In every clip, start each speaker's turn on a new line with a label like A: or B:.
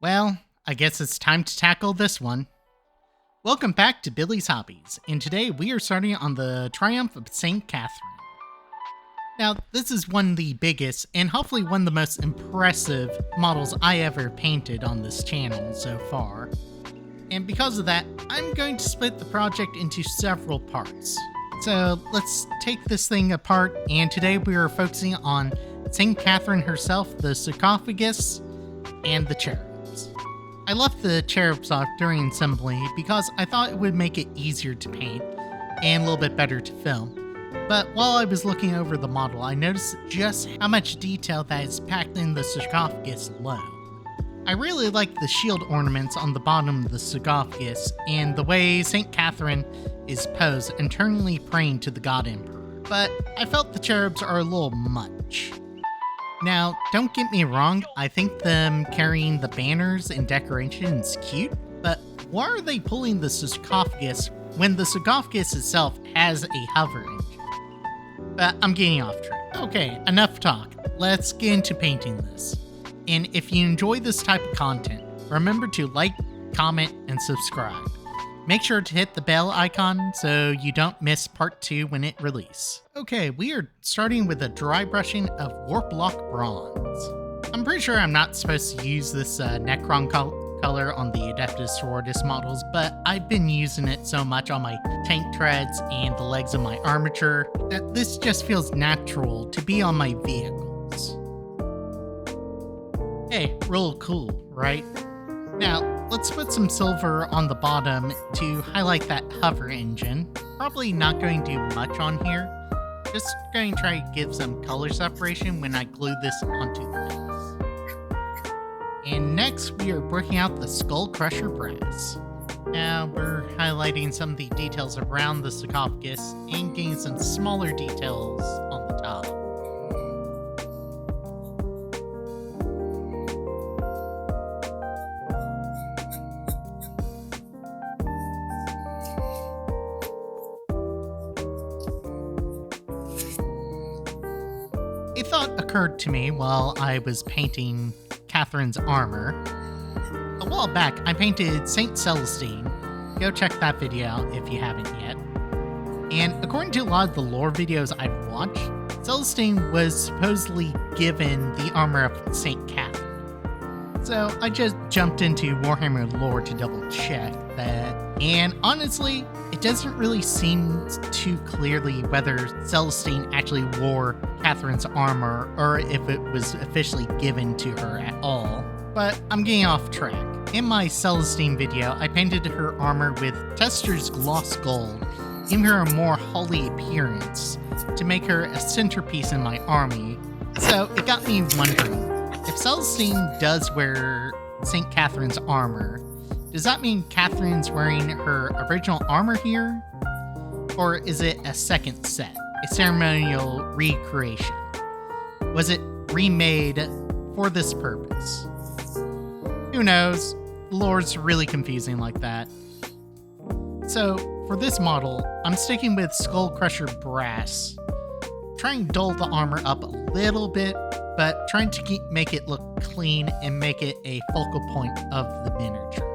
A: Well, I guess it's time to tackle this one. Welcome back to Billy's Hobbies, and today we are starting on the Triumph of St. Catherine. Now, this is one of the biggest, and hopefully one of the most impressive models I ever painted on this channel so far. And because of that, I'm going to split the project into several parts. So let's take this thing apart, and today we are focusing on St. Catherine herself, the sarcophagus, and the cherubs. I left the cherubs off during assembly because I thought it would make it easier to paint and a little bit better to film. But while I was looking over the model, I noticed just how much detail that is packed in the sarcophagus alone. I really like the shield ornaments on the bottom of the sarcophagus and the way St. Catherine is posed, internally praying to the God Emperor. But I felt the cherubs are a little much. Now, don't get me wrong, I think them carrying the banners and decorations is cute, but why are they pulling the sarcophagus when the sarcophagus itself has a hover engine? But I'm getting off track. Okay, enough talk. Let's get into painting this. And if you enjoy this type of content, remember to like, comment, and subscribe. Make sure to hit the bell icon so you don't miss part 2 when it releases. Okay, we are starting with a dry brushing of Warp Lock Bronze. I'm pretty sure I'm not supposed to use this Necron color on the Adeptus Sororitas models, but I've been using it so much on my tank treads and the legs of my armature that this just feels natural to be on my vehicles. Hey, real cool, right? Now, let's put some silver on the bottom to highlight that hover engine. Probably not going to do much on here. Just going to try to give some color separation when I glue this onto the face. And next, we are working out the Skull Crusher brass. Now, we're highlighting some of the details around the sarcophagus and getting some smaller details on the top. A thought occurred to me while I was painting Catherine's armor. A while back, I painted Saint Celestine. Go check that video out if you haven't yet. And according to a lot of the lore videos I've watched, Celestine was supposedly given the armor of Saint Catherine. So I just jumped into Warhammer lore to double check that. And honestly, it doesn't really seem too clearly whether Celestine actually wore Catherine's armor or if it was officially given to her at all. But I'm getting off track. In my Celestine video, I painted her armor with Tester's gloss gold, giving her a more holy appearance to make her a centerpiece in my army. So it got me wondering, if Celestine does wear St. Catherine's armor, does that mean Catherine's wearing her original armor here? Or is it a second set, a ceremonial recreation? Was it remade for this purpose? Who knows? The lore's really confusing like that. So, for this model, I'm sticking with Skull Crusher brass, trying to dull the armor up a little bit, but trying to make it look clean and make it a focal point of the miniature.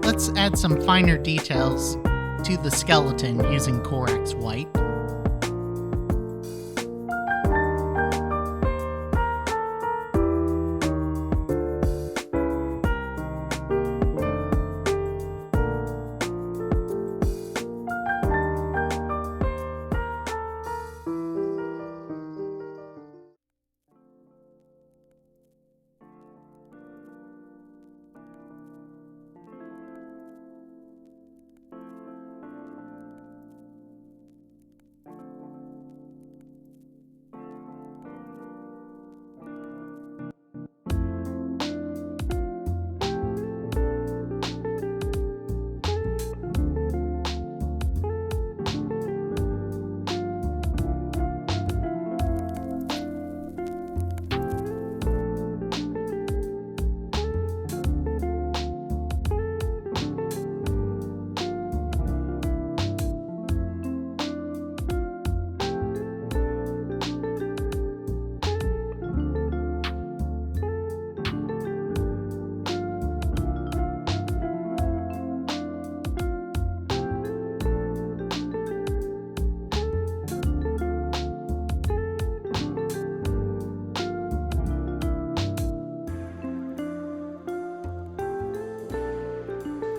A: Let's add some finer details to the skeleton using Corax White.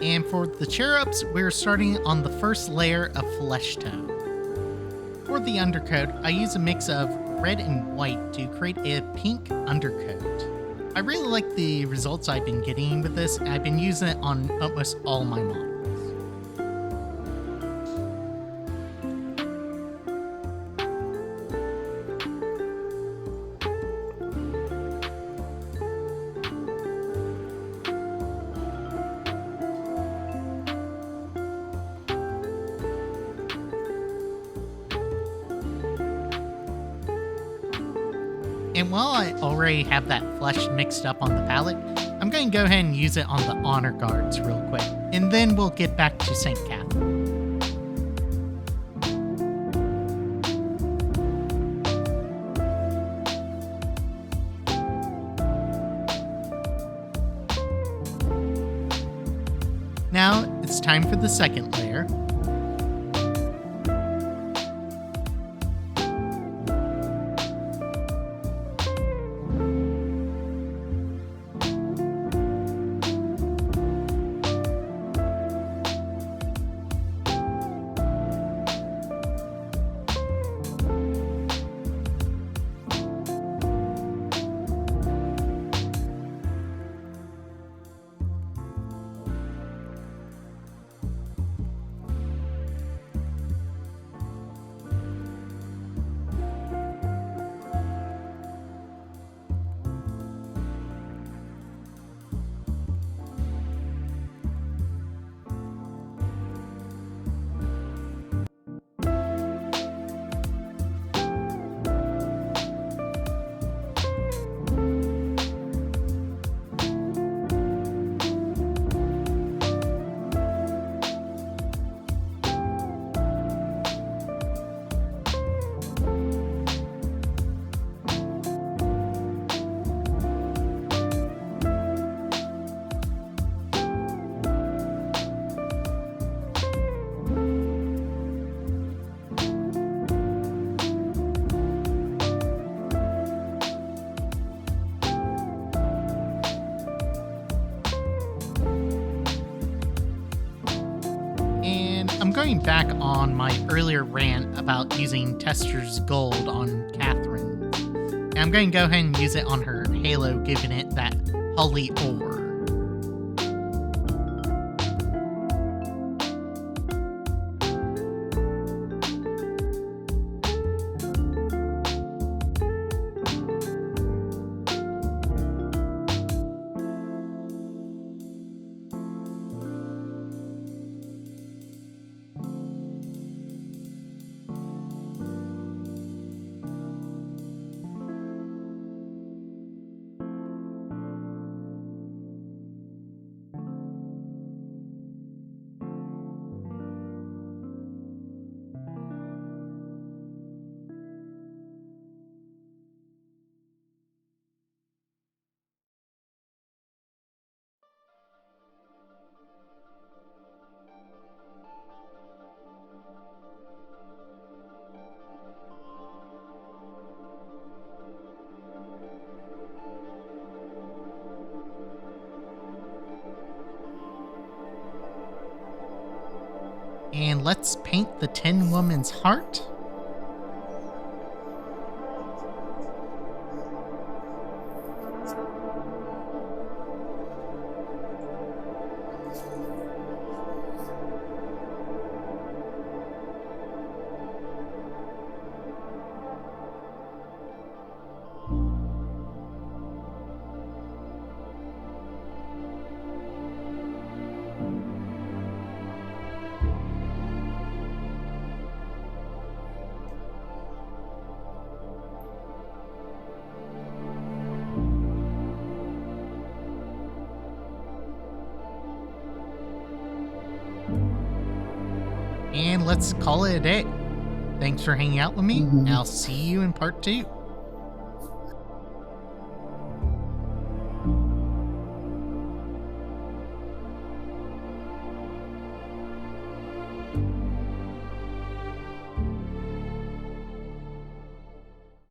A: And for the cherubs, we're starting on the first layer of flesh tone. For the undercoat, I use a mix of red and white to create a pink undercoat. I really like the results I've been getting with this. I've been using it on almost all my models. And while I already have that flesh mixed up on the palette, I'm going to go ahead and use it on the honor guards real quick, and then we'll get back to St. Catherine. Now it's time for the second layer. I'm going back on my earlier rant about using Tester's Gold on Katherine. And I'm going to go ahead and use it on her halo, giving it that holy ore. And let's paint the Tin Woman's heart. And let's call it a day. Thanks for hanging out with me. I'll see you in part 2.